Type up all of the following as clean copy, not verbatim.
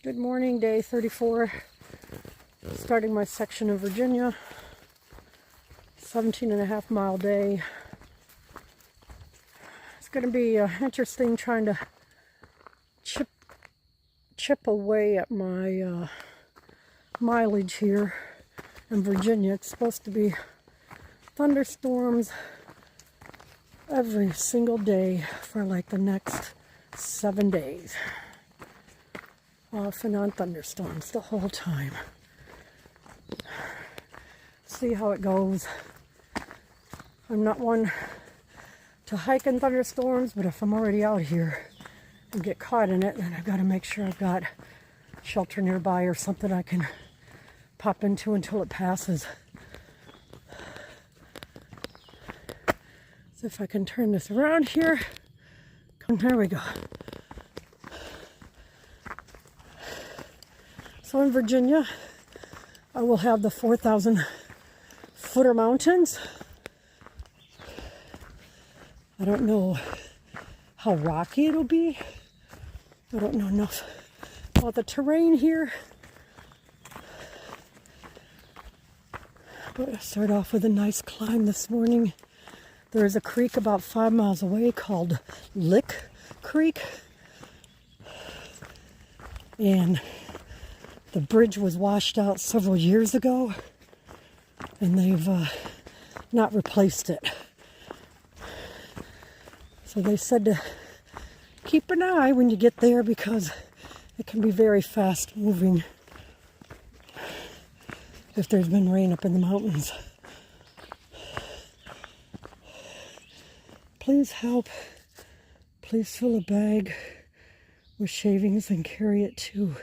Good morning, day 34. Starting my section of Virginia. 17.5 mile day. It's going to be interesting trying to chip away at my mileage here in Virginia. It's supposed to be thunderstorms every single day for like the next 7 days. Off and on thunderstorms the whole time. See how it goes. I'm not one to hike in thunderstorms, but if I'm already out here and get caught in it, then I've got to make sure I've got shelter nearby or something I can pop into until it passes. So if I can turn this around here, there we go. So in Virginia, I will have the 4,000 footer mountains. I don't know how rocky it'll be. I don't know enough about the terrain here. But I start off with a nice climb this morning. There is a creek about 5 miles away called Lick Creek. And the bridge was washed out several years ago, and they've not replaced it. So they said to keep an eye when you get there because it can be very fast moving if there's been rain up in the mountains. Please help. Please fill a bag with shavings and carry it to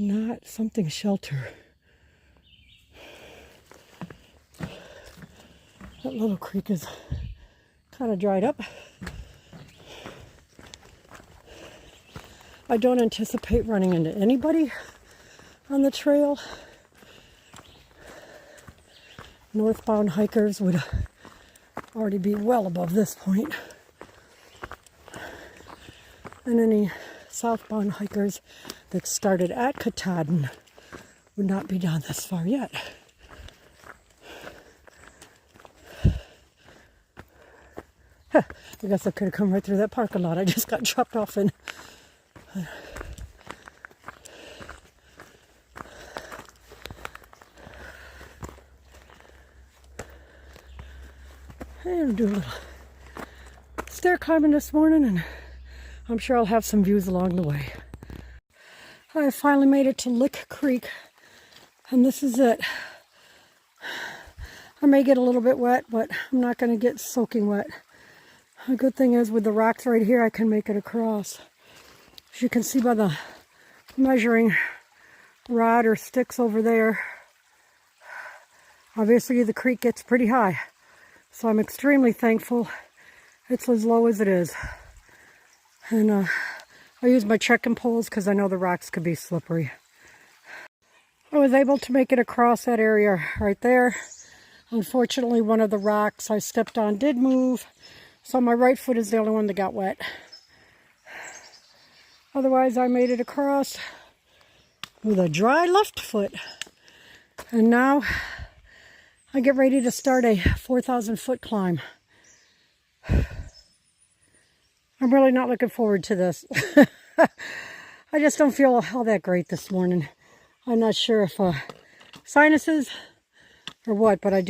not something shelter. That little creek is kind of dried up. I don't anticipate running into anybody on the trail. Northbound hikers would already be well above this point. And any southbound hikers that started at Katahdin would not be down this far yet. I guess I could have come right through that parking lot I just got dropped off in. And do a little stair climbing this morning, and I'm sure I'll have some views along the way. I finally made it to Lick Creek, and this is it. I may get a little bit wet, but I'm not going to get soaking wet. The good thing is with the rocks right here, I can make it across. As you can see by the measuring rod or sticks over there, obviously the creek gets pretty high. So I'm extremely thankful it's as low as it is. And I use my trekking poles because I know the rocks could be slippery. I was able to make it across that area right there. Unfortunately, one of the rocks I stepped on did move, so my right foot is the only one that got wet. Otherwise, I made it across with a dry left foot. And now I get ready to start a 4,000 foot climb. I'm really not looking forward to this. I just don't feel all that great this morning. I'm not sure if sinuses or what, but I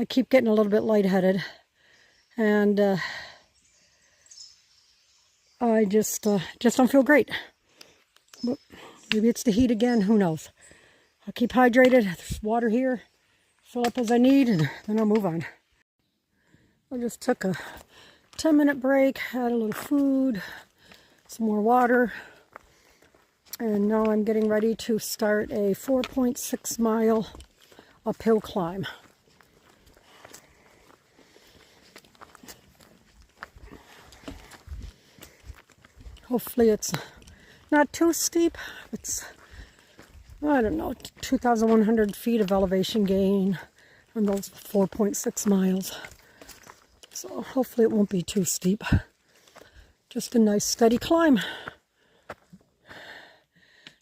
keep getting a little bit lightheaded. And I just don't feel great. But maybe it's the heat again, who knows. I'll keep hydrated, there's water here, fill up as I need, and then I'll move on. I just took a 10-minute break, had a little food, some more water, and now I'm getting ready to start a 4.6 mile uphill climb. Hopefully it's not too steep. It's, I don't know, 2,100 feet of elevation gain on those 4.6 miles. So hopefully it won't be too steep. Just a nice steady climb.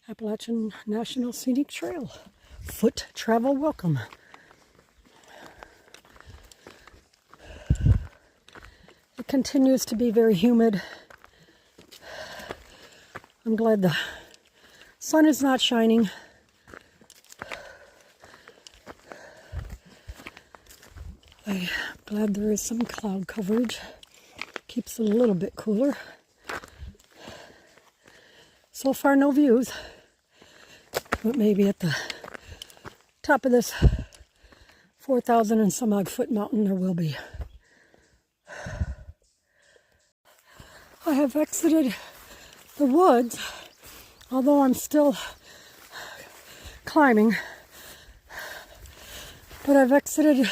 Appalachian National Scenic Trail. Foot travel welcome. It continues to be very humid. I'm glad the sun is not shining. I'm glad there is some cloud coverage. Keeps it a little bit cooler. So far, no views. But maybe at the top of this 4,000 and some odd foot mountain there will be. I have exited the woods, although I'm still climbing. But I've exited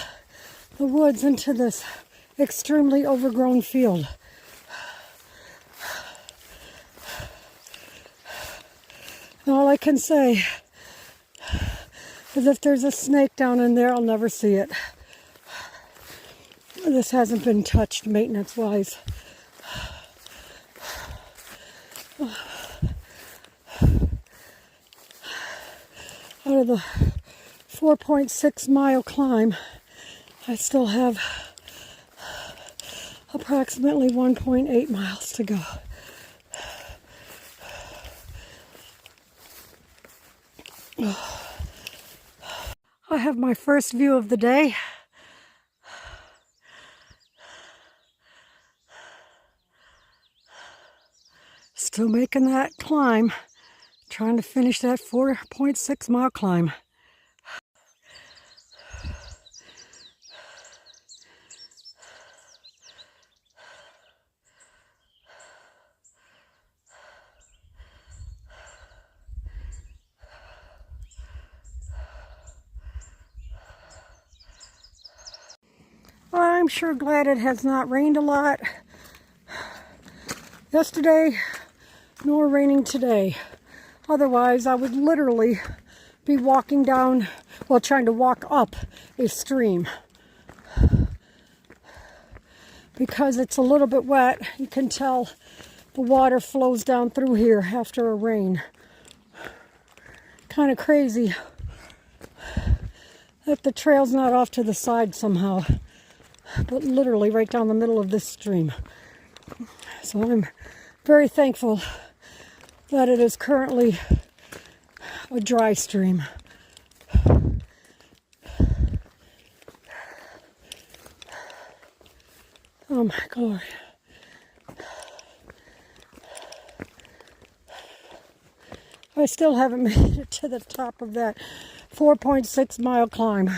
the woods into this extremely overgrown field. And all I can say is if there's a snake down in there, I'll never see it. This hasn't been touched maintenance-wise. Out of the 4.6 mile climb, I still have approximately 1.8 miles to go. I have my first view of the day. Still making that climb, trying to finish that 4.6 mile climb. I'm sure glad it has not rained a lot yesterday, nor raining today. Otherwise, I would literally be walking down, well, trying to walk up a stream. Because it's a little bit wet, you can tell the water flows down through here after a rain. Kind of crazy that the trail's not off to the side somehow, but literally right down the middle of this stream. So I'm very thankful that it is currently a dry stream. Oh my glory. I still haven't made it to the top of that 4.6 mile climb.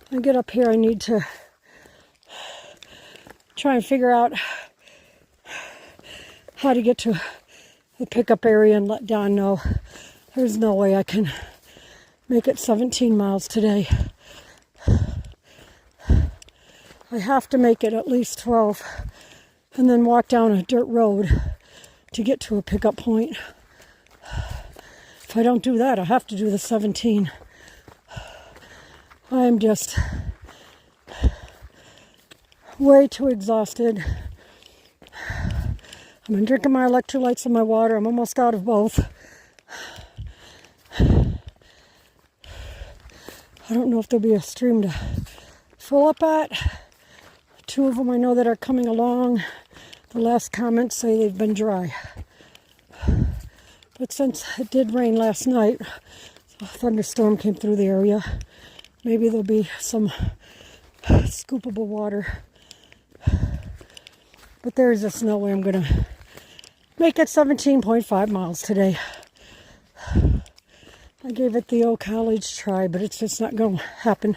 When I get up here, I need to try and figure out how to get to the pickup area and let Don know there's no way I can make it 17 miles today. I have to make it at least 12 and then walk down a dirt road to get to a pickup point. If I don't do that, I have to do the 17. I am just way too exhausted. I've been drinking my electrolytes and my water. I'm almost out of both. I don't know if there'll be a stream to fill up at. Two of them I know that are coming along. The last comments say they've been dry. But since it did rain last night, a thunderstorm came through the area, maybe there'll be some scoopable water. But there's just no way I'm going to make it 17.5 miles today. I gave it the old college try, but it's just not going to happen.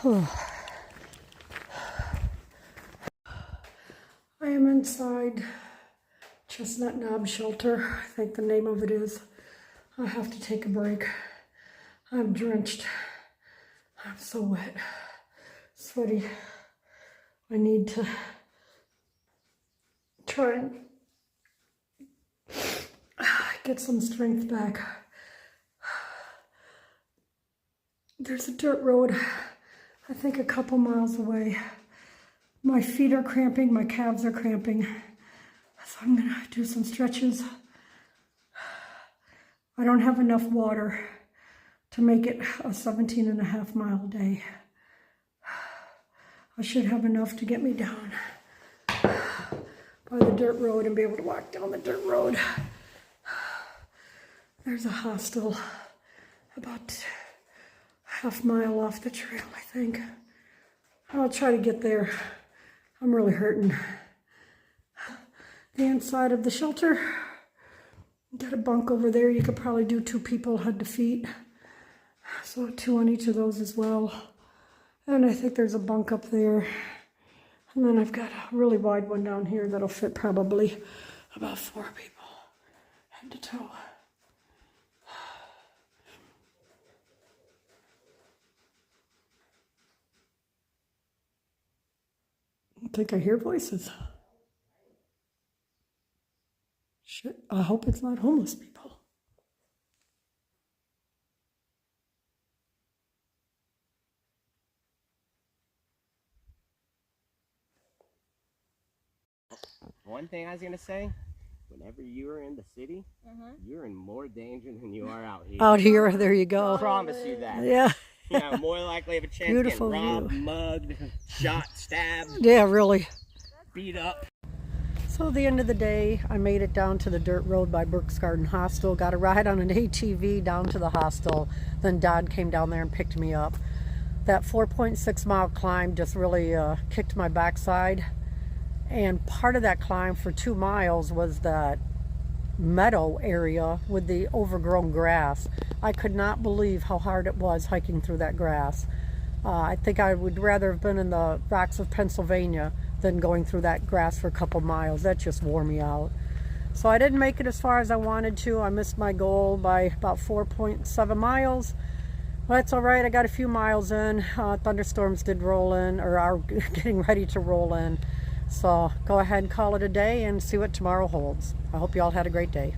I am inside Chestnut Knob Shelter, I think the name of it is. I have to take a break. I'm drenched. I'm so wet, sweaty. I need to try and get some strength back. There's a dirt road, I think a couple miles away. My feet are cramping, my calves are cramping. So I'm gonna do some stretches. I don't have enough water to make it a 17.5-mile day. I should have enough to get me down by the dirt road and be able to walk down the dirt road. There's a hostel about half mile off the trail, I think. I'll try to get there. I'm really hurting. The inside of the shelter. Got a bunk over there. You could probably do 2 people head to feet. So 2 on each of those as well. And I think there's a bunk up there. And then I've got a really wide one down here that'll fit probably about 4 people head to toe. I think I hear voices. Shit, I hope it's not homeless people. One thing I was gonna say, whenever you are in the city, you're in more danger than you are out here. Out here, there you go. I promise you that. Yeah. You know, more likely have a chance Beautiful of getting robbed, view. mugged, shot, stabbed, Yeah, really. beat up. So at the end of the day, I made it down to the dirt road by Burke Garden Hostel. Got a ride on an ATV down to the hostel. Then Dodd came down there and picked me up. That 4.6-mile climb just really kicked my backside. And part of that climb for 2 miles was that meadow area with the overgrown grass. I could not believe how hard it was hiking through that grass. I think I would rather have been in the rocks of Pennsylvania than going through that grass for a couple miles. That just wore me out. So I didn't make it as far as I wanted to. I missed my goal by about 4.7 miles. Well, that's all right. I got a few miles in. Thunderstorms did roll in, or are getting ready to roll in. So go ahead and call it a day and see what tomorrow holds. I hope you all had a great day.